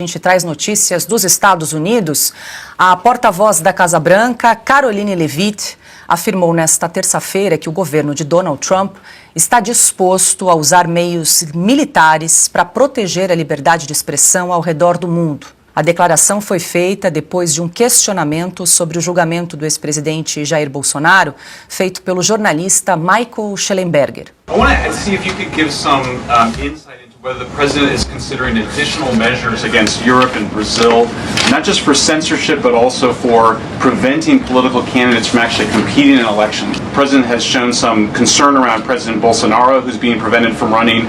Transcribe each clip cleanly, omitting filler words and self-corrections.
A gente traz notícias dos Estados Unidos. A porta-voz da Casa Branca, Karoline Leavitt, afirmou nesta terça-feira que o governo de Donald Trump está disposto a usar meios militares para proteger a liberdade de expressão ao redor do mundo. A declaração foi feita depois de um questionamento sobre o julgamento do ex-presidente Jair Bolsonaro, feito pelo jornalista Michael Shellenberger. I want to see if you could give some insight into whether the president is considering additional measures against Europe and Brazil, not just for censorship, but also for preventing political candidates from actually competing in elections. The president has shown some concern around President Bolsonaro, who's being prevented from running.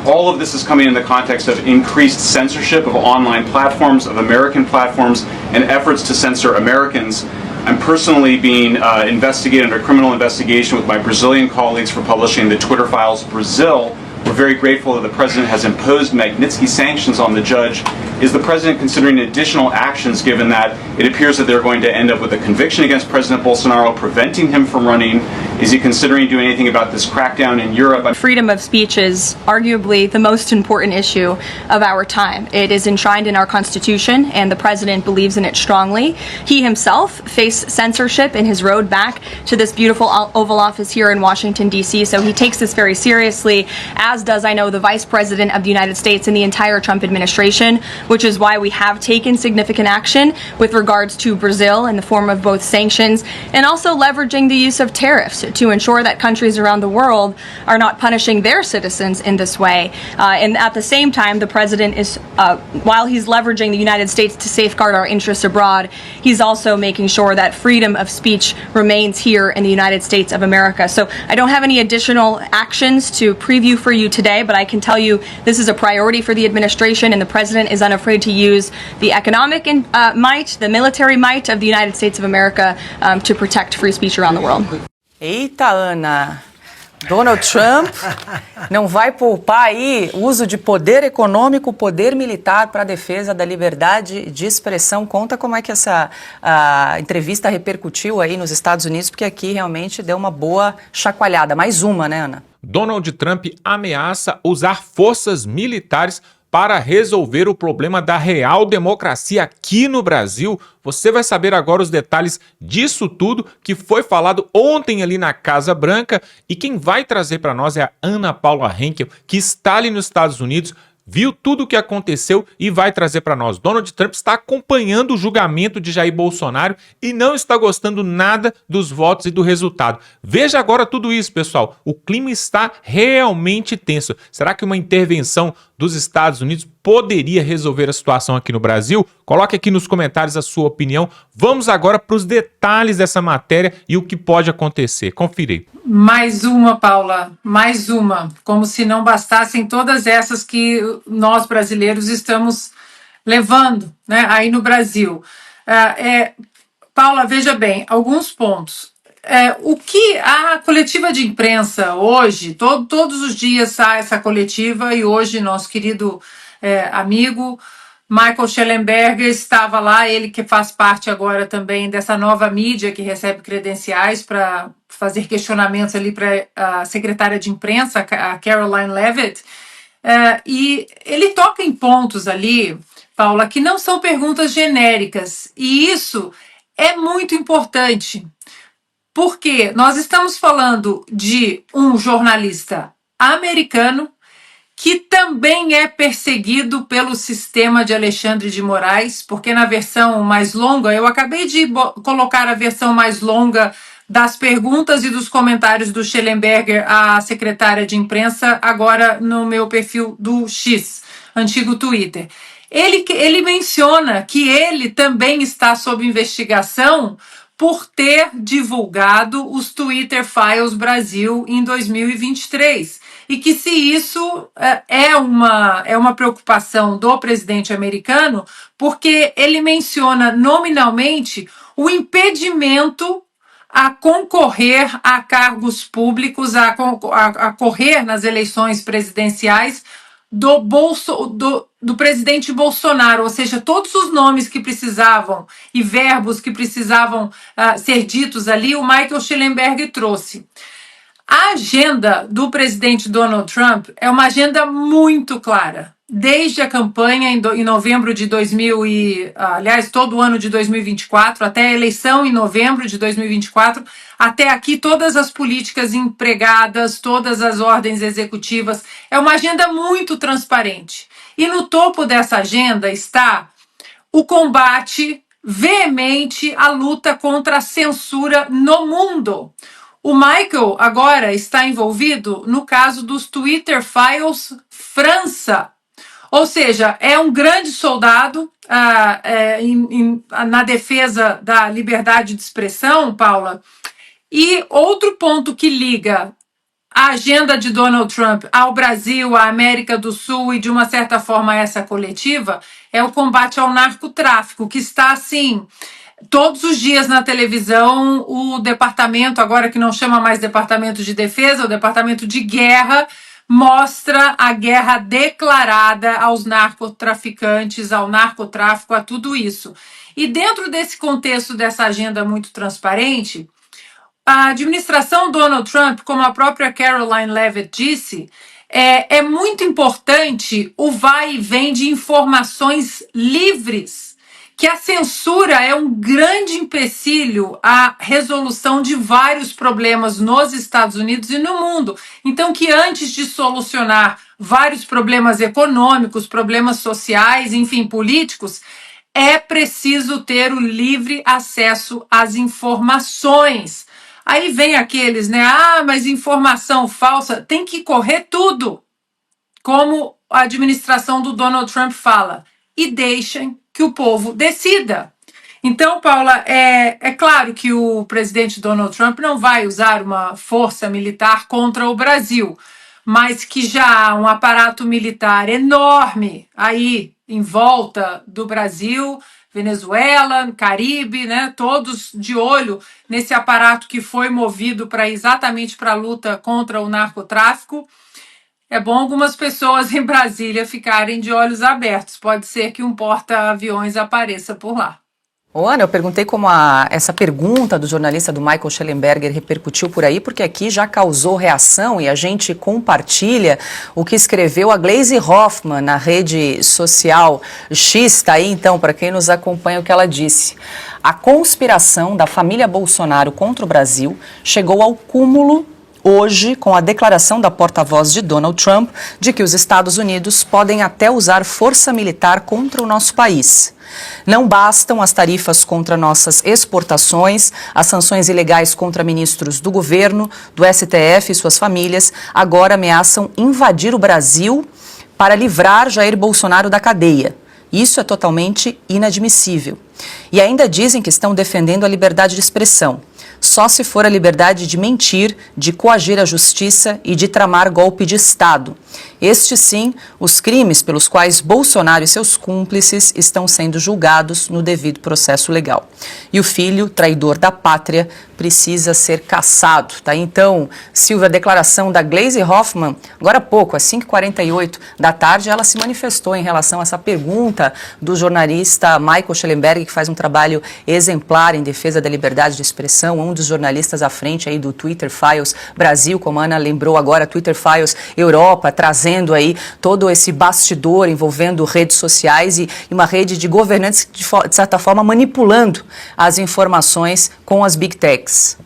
All of this is coming in the context of increased censorship of online platforms, of American platforms, and efforts to censor Americans. I'm personally being investigated under criminal investigation with my Brazilian colleagues for publishing the Twitter Files Brazil. We're very grateful that the president has imposed Magnitsky sanctions on the judge. Is the president considering additional actions, given that it appears that they're going to end up with a conviction against President Bolsonaro, preventing him from running? Is he considering doing anything about this crackdown in Europe? Freedom of speech is arguably the most important issue of our time. It is enshrined in our Constitution, and the president believes in it strongly. He himself faced censorship in his road back to this beautiful Oval Office here in Washington, D.C., so he takes this very seriously, as does, I know, the Vice President of the United States and the entire Trump administration, which is why we have taken significant action with regards to Brazil in the form of both sanctions and also leveraging the use of tariffs to ensure that countries around the world are not punishing their citizens in this way. And at the same time, the president is, while he's leveraging the United States to safeguard our interests abroad, he's also making sure that freedom of speech remains here in the United States of America. So I don't have any additional actions to preview for you today, but I can tell you this is a priority for the administration, and the president is unafraid to use the economic might, the military might of the United States of America to protect free speech around the world. Eita, Ana, Donald Trump não vai poupar aí o uso de poder econômico, poder militar para a defesa da liberdade de expressão. Conta como é que essa entrevista repercutiu aí nos Estados Unidos, porque aqui realmente deu uma boa chacoalhada. Mais uma, né, Ana? Donald Trump ameaça usar forças militares para resolver o problema da real democracia aqui no Brasil. Você vai saber agora os detalhes disso tudo que foi falado ontem ali na Casa Branca. E quem vai trazer para nós é a Ana Paula Henkel, que está ali nos Estados Unidos, viu tudo o que aconteceu e vai trazer para nós. Donald Trump está acompanhando o julgamento de Jair Bolsonaro e não está gostando nada dos votos e do resultado. Veja agora tudo isso, pessoal. O clima está realmente tenso. Será que uma intervenção dos Estados Unidos poderia resolver a situação aqui no Brasil? Coloque aqui nos comentários a sua opinião. Vamos agora para os detalhes dessa matéria e o que pode acontecer. Confira aí. Mais uma, Paula, mais uma. Como se não bastassem todas essas que nós brasileiros estamos levando, né, aí no Brasil. Paula, veja bem, alguns pontos. O que a coletiva de imprensa hoje, todos os dias sai essa coletiva, e hoje nosso querido amigo Michael Shellenberger estava lá, ele que faz parte agora também dessa nova mídia que recebe credenciais para fazer questionamentos ali para a secretária de imprensa, a Karoline Leavitt, e ele toca em pontos ali, Paula, que não são perguntas genéricas, e isso é muito importante, porque nós estamos falando de um jornalista americano que também é perseguido pelo sistema de Alexandre de Moraes, porque na versão mais longa, eu acabei de colocar a versão mais longa das perguntas e dos comentários do Shellenberger à secretária de imprensa, agora no meu perfil do X, antigo Twitter. Ele menciona que ele também está sob investigação por ter divulgado os Twitter Files Brasil em 2023. E que se isso é uma preocupação do presidente americano, porque ele menciona nominalmente o impedimento a concorrer a cargos públicos, a correr nas eleições presidenciais do presidente Bolsonaro, ou seja, todos os nomes que precisavam e verbos que precisavam ser ditos ali, o Michael Shellenberger trouxe. A agenda do presidente Donald Trump é uma agenda muito clara. desde a campanha em novembro de aliás, todo o ano de 2024, até a eleição em novembro de 2024, até aqui todas as políticas empregadas, todas as ordens executivas. É uma agenda muito transparente. E no topo dessa agenda está o combate veemente à luta contra a censura no mundo. O Michael agora está envolvido no caso dos Twitter Files França. Ou seja, é um grande soldado na defesa da liberdade de expressão, Paula. E outro ponto que liga a agenda de Donald Trump ao Brasil, à América do Sul e, de uma certa forma, a essa coletiva, é o combate ao narcotráfico, que está, assim, todos os dias na televisão. O departamento, agora que não chama mais Departamento de Defesa, o Departamento de Guerra, mostra a guerra declarada aos narcotraficantes, ao narcotráfico, a tudo isso. E dentro desse contexto, dessa agenda muito transparente, a administração Donald Trump, como a própria Caroline Leavitt disse, é muito importante o vai e vem de informações livres, que a censura é um grande empecilho à resolução de vários problemas nos Estados Unidos e no mundo. Então, que antes de solucionar vários problemas econômicos, problemas sociais, enfim, políticos, é preciso ter o livre acesso às informações. Aí vem aqueles, né? Mas informação falsa, tem que correr tudo, como a administração do Donald Trump fala, e deixem que o povo decida. Então, Paula, é claro que o presidente Donald Trump não vai usar uma força militar contra o Brasil, mas que já há um aparato militar enorme aí em volta do Brasil, Venezuela, Caribe, né, todos de olho nesse aparato que foi movido exatamente para a luta contra o narcotráfico. É bom algumas pessoas em Brasília ficarem de olhos abertos. Pode ser que um porta-aviões apareça por lá. Ô, Ana, eu perguntei como essa pergunta do jornalista do Michael Shellenberger repercutiu por aí, porque aqui já causou reação e a gente compartilha o que escreveu a Gleisi Hoffmann na rede social X. Tá aí, então, para quem nos acompanha, o que ela disse. A conspiração da família Bolsonaro contra o Brasil chegou ao cúmulo hoje, com a declaração da porta-voz de Donald Trump de que os Estados Unidos podem até usar força militar contra o nosso país. Não bastam as tarifas contra nossas exportações, as sanções ilegais contra ministros do governo, do STF e suas famílias, agora ameaçam invadir o Brasil para livrar Jair Bolsonaro da cadeia. Isso é totalmente inadmissível. E ainda dizem que estão defendendo a liberdade de expressão. Só se for a liberdade de mentir, de coagir a justiça e de tramar golpe de Estado. Estes, sim, os crimes pelos quais Bolsonaro e seus cúmplices estão sendo julgados no devido processo legal. E o filho, traidor da pátria, precisa ser caçado. Tá? Então, Silvia, a declaração da Gleisi Hoffmann, agora há pouco, às 5h48 da tarde, ela se manifestou em relação a essa pergunta do jornalista Michael Shellenberger, que faz um trabalho exemplar em defesa da liberdade de expressão, um dos jornalistas à frente aí do Twitter Files Brasil, como a Ana lembrou agora, Twitter Files Europa, trazendo aí todo esse bastidor envolvendo redes sociais e uma rede de governantes, de certa forma, manipulando as informações com as Big Techs.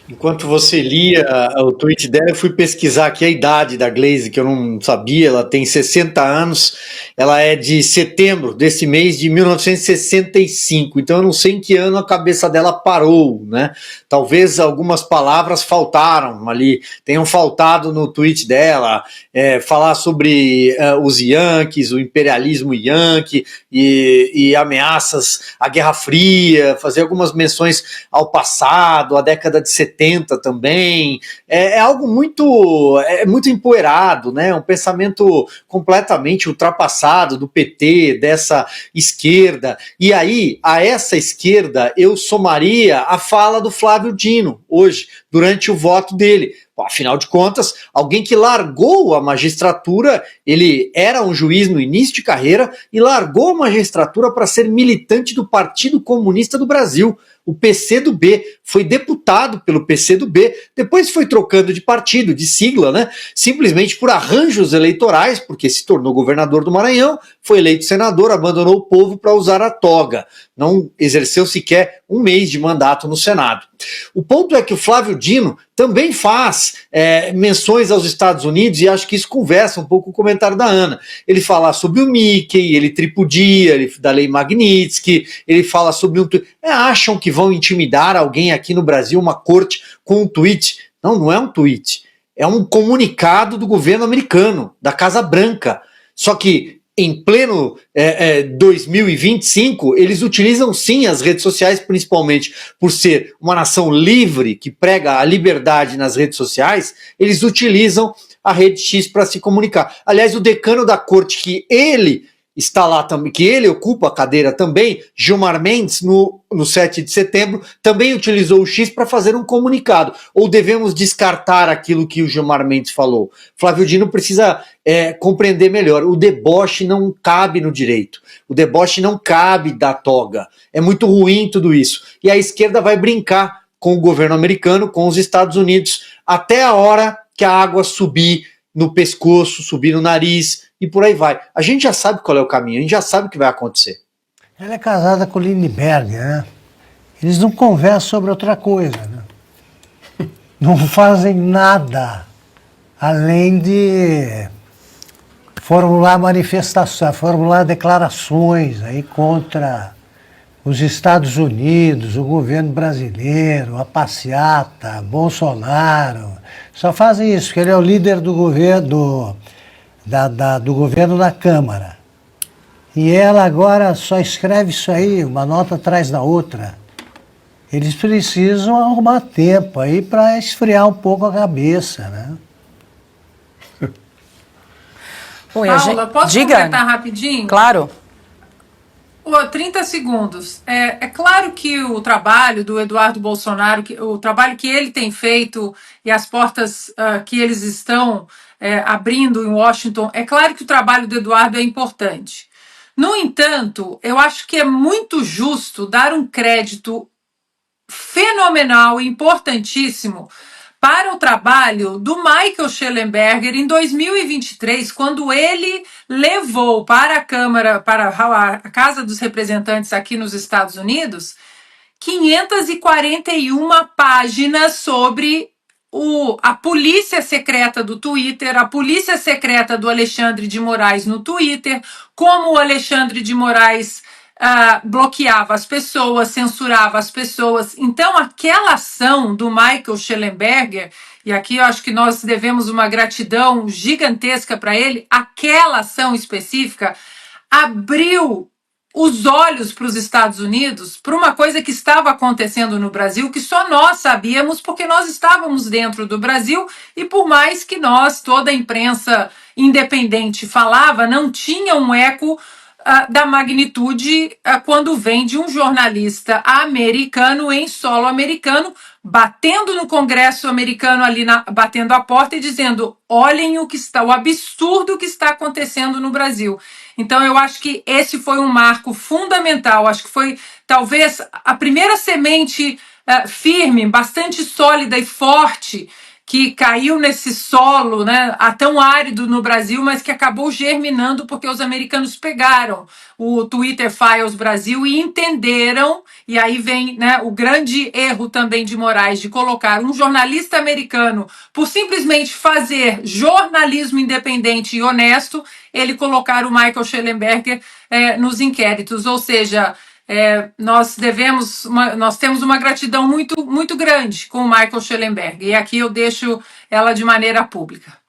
Enquanto você lia o tweet dela, eu fui pesquisar aqui a idade da Gleisi, que eu não sabia. Ela tem 60 anos, ela é de setembro desse mês de 1965, então eu não sei em que ano a cabeça dela parou, né? Talvez algumas palavras faltaram ali, tenham faltado no tweet dela, falar sobre os Yankees, o imperialismo Yankee e ameaças à Guerra Fria, fazer algumas menções ao passado, à década de 70 também, é algo muito empoeirado, né? Um pensamento completamente ultrapassado do PT, dessa esquerda. E aí, a essa esquerda, eu somaria a fala do Flávio Dino, hoje, durante o voto dele. Afinal de contas, alguém que largou a magistratura, ele era um juiz no início de carreira e largou a magistratura para ser militante do Partido Comunista do Brasil, o PCdoB, foi deputado pelo PCdoB, depois foi trocando de partido, de sigla, né? Simplesmente por arranjos eleitorais, porque se tornou governador do Maranhão, foi eleito senador, abandonou o povo para usar a toga. Não exerceu sequer um mês de mandato no Senado. O ponto é que o Flávio Dino também faz menções aos Estados Unidos, e acho que isso conversa um pouco com o comentário da Ana. Ele fala sobre o Mickey, ele tripudia, ele, da lei Magnitsky, ele fala sobre um... acham que vão intimidar alguém aqui no Brasil, uma corte, com um tweet? Não, não é um tweet. É um comunicado do governo americano, da Casa Branca. Só que em pleno 2025, eles utilizam sim as redes sociais, principalmente por ser uma nação livre, que prega a liberdade nas redes sociais, eles utilizam a rede X para se comunicar. Aliás, o decano da corte, que ele está lá também, que ele ocupa a cadeira também, Gilmar Mendes, no 7 de setembro, também utilizou o X para fazer um comunicado. Ou devemos descartar aquilo que o Gilmar Mendes falou? Flávio Dino precisa compreender melhor. O deboche não cabe no direito. O deboche não cabe da toga. É muito ruim tudo isso. E a esquerda vai brincar com o governo americano, com os Estados Unidos, até a hora que a água subir no pescoço, subir no nariz, e por aí vai. A gente já sabe qual é o caminho, a gente já sabe o que vai acontecer. Ela é casada com o Lindbergh, né? Eles não conversam sobre outra coisa, né? Não fazem nada além de formular manifestações, formular declarações aí contra os Estados Unidos, o governo brasileiro, a passeata, Bolsonaro. Só fazem isso, porque ele é o líder do governo, do governo da Câmara. E ela agora só escreve isso aí, uma nota atrás da outra. Eles precisam arrumar tempo aí para esfriar um pouco a cabeça, né? Bom, Paula, posso completar rapidinho? Claro. 30 segundos. É claro que o trabalho do Eduardo Bolsonaro, o trabalho que ele tem feito e as portas que eles estão abrindo em Washington, é claro que o trabalho do Eduardo é importante. No entanto, eu acho que é muito justo dar um crédito fenomenal e importantíssimo para o trabalho do Michael Shellenberger em 2023, quando ele levou para a Câmara, para a Casa dos Representantes aqui nos Estados Unidos, 541 páginas sobre a polícia secreta do Twitter, a polícia secreta do Alexandre de Moraes no Twitter, como o Alexandre de Moraes bloqueava as pessoas, censurava as pessoas. Então, aquela ação do Michael Shellenberger, e aqui eu acho que nós devemos uma gratidão gigantesca para ele, aquela ação específica abriu os olhos para os Estados Unidos para uma coisa que estava acontecendo no Brasil, que só nós sabíamos porque nós estávamos dentro do Brasil e por mais que nós, toda a imprensa independente falava, não tinha um eco da magnitude quando vem de um jornalista americano em solo americano, batendo no Congresso americano ali, batendo a porta e dizendo: olhem o absurdo que está acontecendo no Brasil. Então eu acho que esse foi um marco fundamental, acho que foi talvez a primeira semente firme, bastante sólida e forte que caiu nesse solo, né, tão árido no Brasil, mas que acabou germinando porque os americanos pegaram o Twitter Files Brasil e entenderam, e aí vem, né, o grande erro também de Moraes de colocar um jornalista americano por simplesmente fazer jornalismo independente e honesto, ele colocar o Michael Shellenberger nos inquéritos, ou seja, nós temos uma gratidão muito, muito grande com o Michael Shellenberger, e aqui eu deixo ela de maneira pública.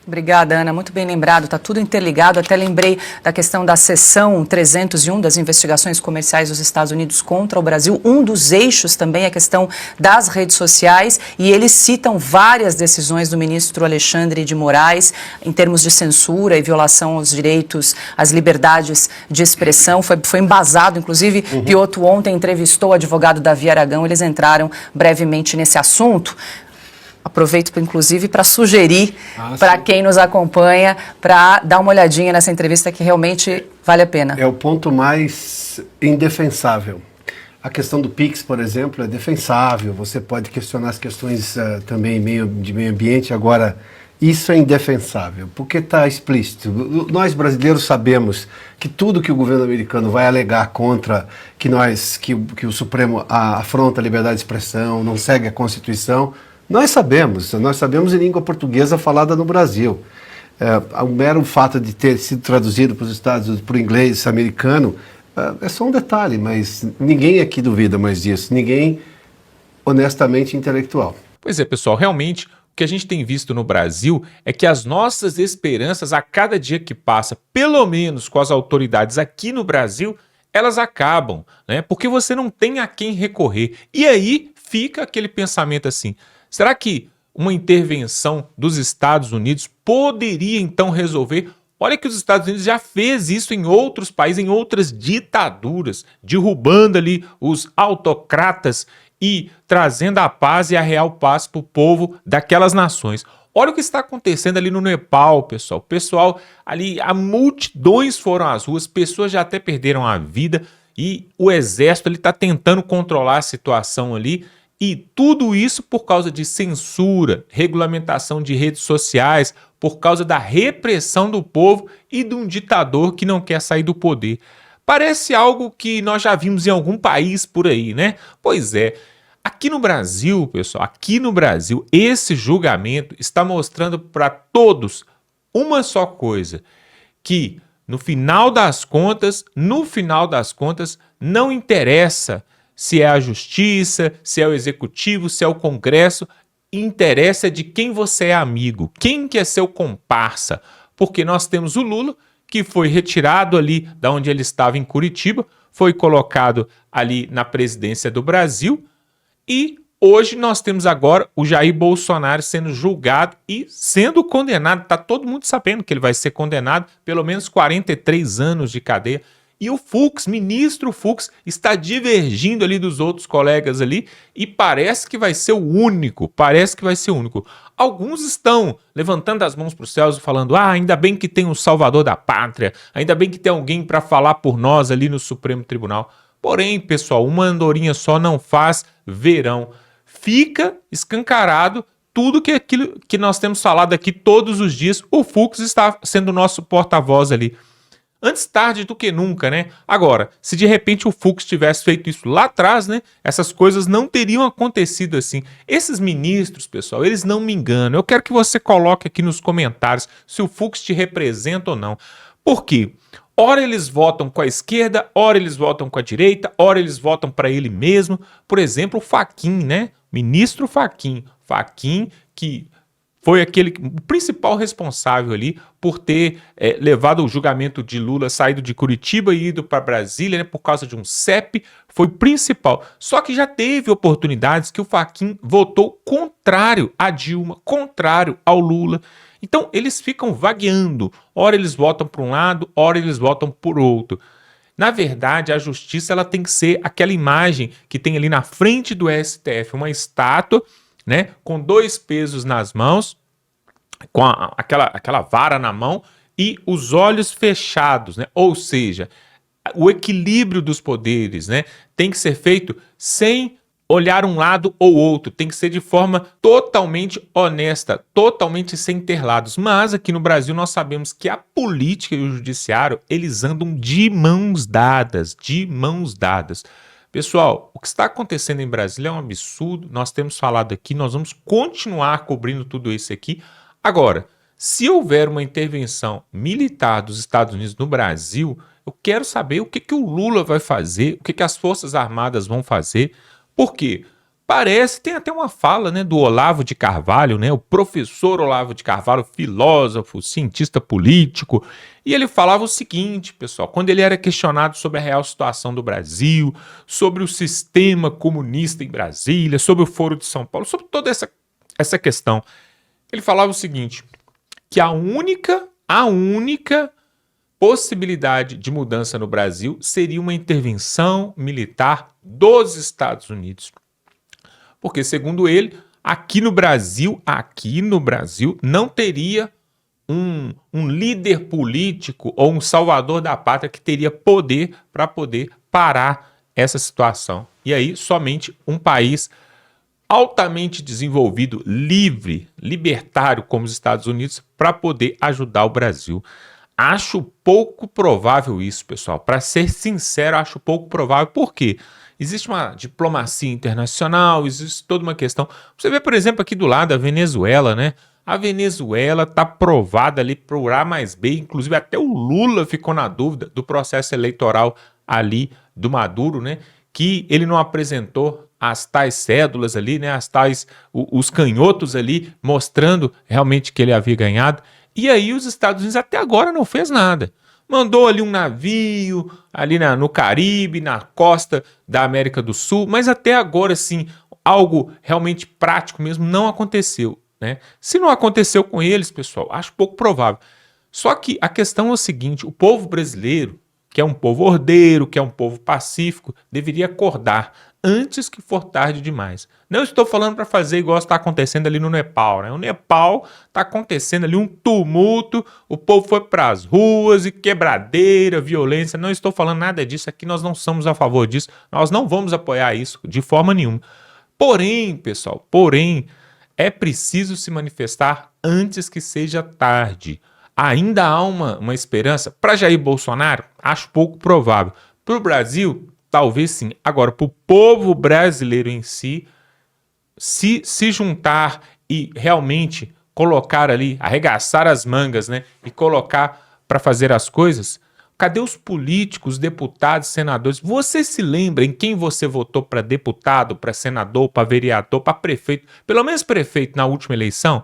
Obrigada, Ana. Muito bem lembrado. Está tudo interligado. Até lembrei da questão da seção 301 das investigações comerciais dos Estados Unidos contra o Brasil. Um dos eixos também é a questão das redes sociais e eles citam várias decisões do ministro Alexandre de Moraes em termos de censura e violação aos direitos, às liberdades de expressão. Foi embasado, inclusive, Piotto ontem entrevistou o advogado Davi Aragão. Eles entraram brevemente nesse assunto. aproveito inclusive para sugerir para quem nos acompanha para dar uma olhadinha nessa entrevista que realmente vale a pena. É o ponto mais indefensável. A questão do PIX, por exemplo, é defensável, você pode questionar as questões também de meio ambiente, agora isso é indefensável, porque está explícito. Nós brasileiros sabemos que tudo que o governo americano vai alegar contra que o Supremo afronta a liberdade de expressão, não segue a Constituição, nós sabemos em língua portuguesa falada no Brasil. O mero fato de ter sido traduzido para os Estados Unidos, para o inglês americano, é só um detalhe, mas ninguém aqui duvida mais disso, ninguém honestamente intelectual. Pois é, pessoal, realmente o que a gente tem visto no Brasil é que as nossas esperanças a cada dia que passa, pelo menos com as autoridades aqui no Brasil, elas acabam, né? Porque você não tem a quem recorrer. E aí fica aquele pensamento assim, será que uma intervenção dos Estados Unidos poderia então resolver? Olha que os Estados Unidos já fez isso em outros países, em outras ditaduras, derrubando ali os autocratas e trazendo a paz e a real paz para o povo daquelas nações. Olha o que está acontecendo ali no Nepal, pessoal. O pessoal ali, multidões foram às ruas, pessoas já até perderam a vida e o exército está tentando controlar a situação ali. E tudo isso por causa de censura, regulamentação de redes sociais, por causa da repressão do povo e de um ditador que não quer sair do poder. Parece algo que nós já vimos em algum país por aí, né? Pois é, aqui no Brasil, pessoal, aqui no Brasil, esse julgamento está mostrando para todos uma só coisa, que no final das contas, não interessa se é a justiça, se é o executivo, se é o Congresso, interessa de quem você é amigo, quem que é seu comparsa, porque nós temos o Lula, que foi retirado ali da onde ele estava em Curitiba, foi colocado ali na presidência do Brasil, e hoje nós temos agora o Jair Bolsonaro sendo julgado e sendo condenado, está todo mundo sabendo que ele vai ser condenado, pelo menos 43 anos de cadeia. E o Fux, ministro Fux, está divergindo ali dos outros colegas ali e parece que vai ser o único, Alguns estão levantando as mãos para os céus e falando, ainda bem que tem um salvador da pátria, ainda bem que tem alguém para falar por nós ali no Supremo Tribunal. Porém, pessoal, uma andorinha só não faz verão. Fica escancarado tudo que aquilo que nós temos falado aqui todos os dias, o Fux está sendo o nosso porta-voz ali. Antes tarde do que nunca, né? Agora, se de repente o Fux tivesse feito isso lá atrás, né? Essas coisas não teriam acontecido assim. Esses ministros, pessoal, eles não me enganam. Eu quero que você coloque aqui nos comentários se o Fux te representa ou não. Por quê? Ora eles votam com a esquerda, ora eles votam com a direita, ora eles votam para ele mesmo. Por exemplo, o Fachin, né? Ministro Fachin. Fachin que foi o principal responsável ali por ter levado o julgamento de Lula, saído de Curitiba e ido para Brasília, né, por causa de um CEP, foi o principal. Só que já teve oportunidades que o Fachin votou contrário a Dilma, contrário ao Lula. Então eles ficam vagueando, ora eles votam para um lado, ora eles votam por outro. Na verdade, a justiça ela tem que ser aquela imagem que tem ali na frente do STF, uma estátua, né, com dois pesos nas mãos, com aquela vara na mão e os olhos fechados, né? Ou seja, o equilíbrio dos poderes, né, tem que ser feito sem olhar um lado ou outro, tem que ser de forma totalmente honesta, totalmente sem ter lados. Mas aqui no Brasil nós sabemos que a política e o judiciário, eles andam de mãos dadas, Pessoal, o que está acontecendo em Brasília é um absurdo, nós temos falado aqui, nós vamos continuar cobrindo tudo isso aqui. Agora, se houver uma intervenção militar dos Estados Unidos no Brasil, eu quero saber o que o Lula vai fazer, o que as Forças Armadas vão fazer, porque tem até uma fala, né, do Olavo de Carvalho, né, o professor Olavo de Carvalho, filósofo, cientista político, e ele falava o seguinte, pessoal, quando ele era questionado sobre a real situação do Brasil, sobre o sistema comunista em Brasília, sobre o Foro de São Paulo, sobre toda essa questão, ele falava o seguinte, que a única possibilidade de mudança no Brasil seria uma intervenção militar dos Estados Unidos. Porque, segundo ele, aqui no Brasil, não teria um líder político ou um salvador da pátria que teria poder para poder parar essa situação. E aí, somente um país altamente desenvolvido, livre, libertário como os Estados Unidos, para poder ajudar o Brasil. Acho pouco provável isso, pessoal. Para ser sincero, acho pouco provável. Por quê? Existe uma diplomacia internacional, existe toda uma questão. Você vê, por exemplo, aqui do lado a Venezuela, né? A Venezuela está provada ali por A mais B, inclusive até o Lula ficou na dúvida do processo eleitoral ali do Maduro, né? Que ele não apresentou as tais cédulas ali, né? Os canhotos ali, mostrando realmente que ele havia ganhado. E aí os Estados Unidos até agora não fez nada. Mandou ali um navio ali no Caribe, na costa da América do Sul, mas até agora, assim, algo realmente prático mesmo não aconteceu, né? Se não aconteceu com eles, pessoal, acho pouco provável. Só que a questão é o seguinte, o povo brasileiro, que é um povo ordeiro, que é um povo pacífico, deveria acordar antes que for tarde demais. Não estou falando para fazer igual está acontecendo ali no Nepal, né? O Nepal está acontecendo ali um tumulto, o povo foi para as ruas e quebradeira, violência. Não estou falando nada disso, aqui nós não somos a favor disso, nós não vamos apoiar isso de forma nenhuma. Porém, pessoal, é preciso se manifestar antes que seja tarde. Ainda há uma esperança. Para Jair Bolsonaro, acho pouco provável. Para o Brasil, talvez sim. Agora, para o povo brasileiro em si, se juntar e realmente colocar ali, arregaçar as mangas, né? E colocar para fazer as coisas, cadê os políticos, deputados, senadores? Você se lembra em quem você votou para deputado, para senador, para vereador, para prefeito? Pelo menos prefeito na última eleição?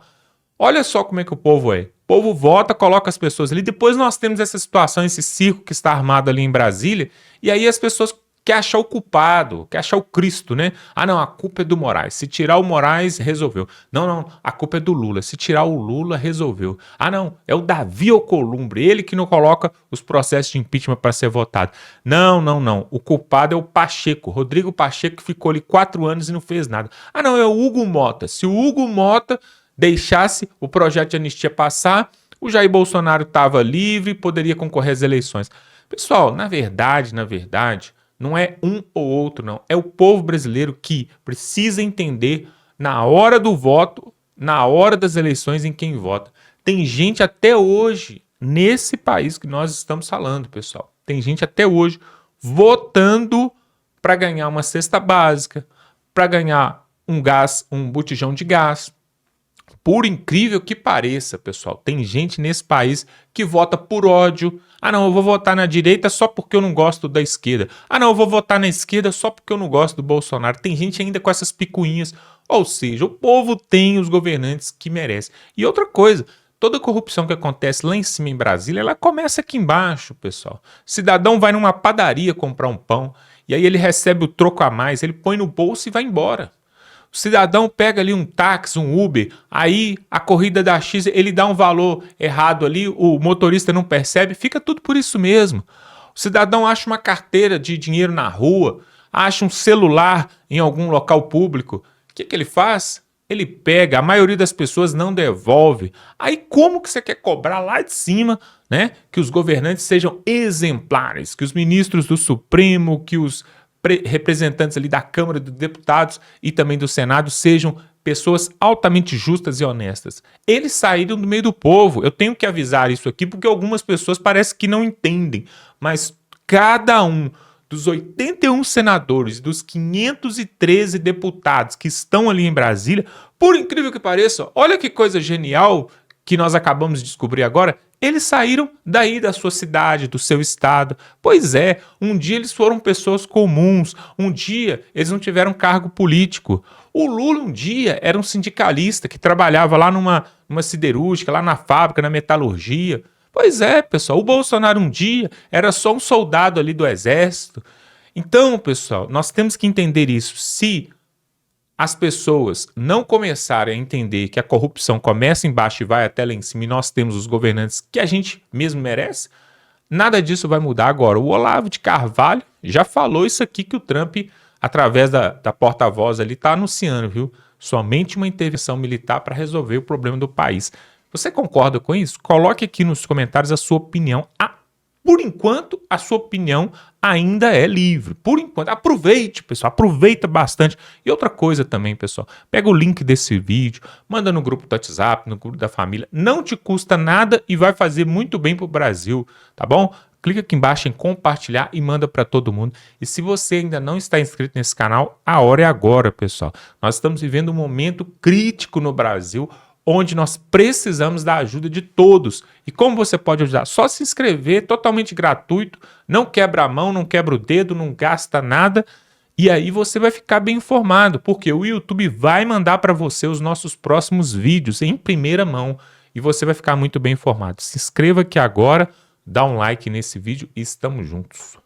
Olha só como é que o povo é. O povo vota, coloca as pessoas ali. Depois nós temos essa situação, esse circo que está armado ali em Brasília. E aí as pessoas querem achar o culpado, querem achar o Cristo, né? Ah, não, a culpa é do Moraes. Se tirar o Moraes, resolveu. Não, a culpa é do Lula. Se tirar o Lula, resolveu. Ah, não, é o Davi Alcolumbre, ele que não coloca os processos de impeachment para ser votado. Não. O culpado é o Pacheco, Rodrigo Pacheco, que ficou ali 4 anos e não fez nada. Ah, não, é o Hugo Mota. Se o Hugo Mota deixasse o projeto de anistia passar, o Jair Bolsonaro estava livre e poderia concorrer às eleições. Pessoal, na verdade, não é um ou outro, não. É o povo brasileiro que precisa entender na hora do voto, na hora das eleições, em quem vota. Tem gente até hoje, nesse país que nós estamos falando, pessoal, tem gente até hoje votando para ganhar uma cesta básica, para ganhar um botijão de gás. Por incrível que pareça, pessoal, tem gente nesse país que vota por ódio. Ah, não, eu vou votar na direita só porque eu não gosto da esquerda. Ah, não, eu vou votar na esquerda só porque eu não gosto do Bolsonaro. Tem gente ainda com essas picuinhas. Ou seja, o povo tem os governantes que merece. E outra coisa, toda corrupção que acontece lá em cima em Brasília, ela começa aqui embaixo, pessoal. O cidadão vai numa padaria comprar um pão, e aí ele recebe o troco a mais, ele põe no bolso e vai embora. O cidadão pega ali um táxi, um Uber, aí a corrida da X, ele dá um valor errado ali, o motorista não percebe, fica tudo por isso mesmo. O cidadão acha uma carteira de dinheiro na rua, acha um celular em algum local público. O que ele faz? Ele pega, a maioria das pessoas não devolve. Aí como que você quer cobrar lá de cima, né? Que os governantes sejam exemplares, que os ministros do Supremo, que os representantes ali da Câmara dos Deputados e também do Senado sejam pessoas altamente justas e honestas. Eles saíram do meio do povo. Eu tenho que avisar isso aqui porque algumas pessoas parecem que não entendem, mas cada um dos 81 senadores, dos 513 deputados que estão ali em Brasília, por incrível que pareça, olha que coisa genial que nós acabamos de descobrir agora, eles saíram daí da sua cidade, do seu estado. Pois é, um dia eles foram pessoas comuns, um dia eles não tiveram cargo político. O Lula um dia era um sindicalista que trabalhava lá numa siderúrgica, lá na fábrica, na metalurgia. Pois é, pessoal, o Bolsonaro um dia era só um soldado ali do exército. Então, pessoal, nós temos que entender isso. Se as pessoas não começarem a entender que a corrupção começa embaixo e vai até lá em cima e nós temos os governantes que a gente mesmo merece, nada disso vai mudar agora. O Olavo de Carvalho já falou isso aqui que o Trump, através da porta-voz ali, está anunciando, viu? somente uma intervenção militar para resolver o problema do país. Você concorda com isso? Coloque aqui nos comentários a sua opinião. Por enquanto, a sua opinião ainda é livre. Por enquanto, aproveite, pessoal, aproveita bastante. E outra coisa também, pessoal, pega o link desse vídeo, manda no grupo do WhatsApp, no grupo da família. Não te custa nada e vai fazer muito bem pro Brasil, tá bom? Clica aqui embaixo em compartilhar e manda para todo mundo. E se você ainda não está inscrito nesse canal, a hora é agora, pessoal. Nós estamos vivendo um momento crítico no Brasil, onde nós precisamos da ajuda de todos. E como você pode ajudar? Só se inscrever, totalmente gratuito, não quebra a mão, não quebra o dedo, não gasta nada, e aí você vai ficar bem informado, porque o YouTube vai mandar para você os nossos próximos vídeos em primeira mão, e você vai ficar muito bem informado. Se inscreva aqui agora, dá um like nesse vídeo e estamos juntos.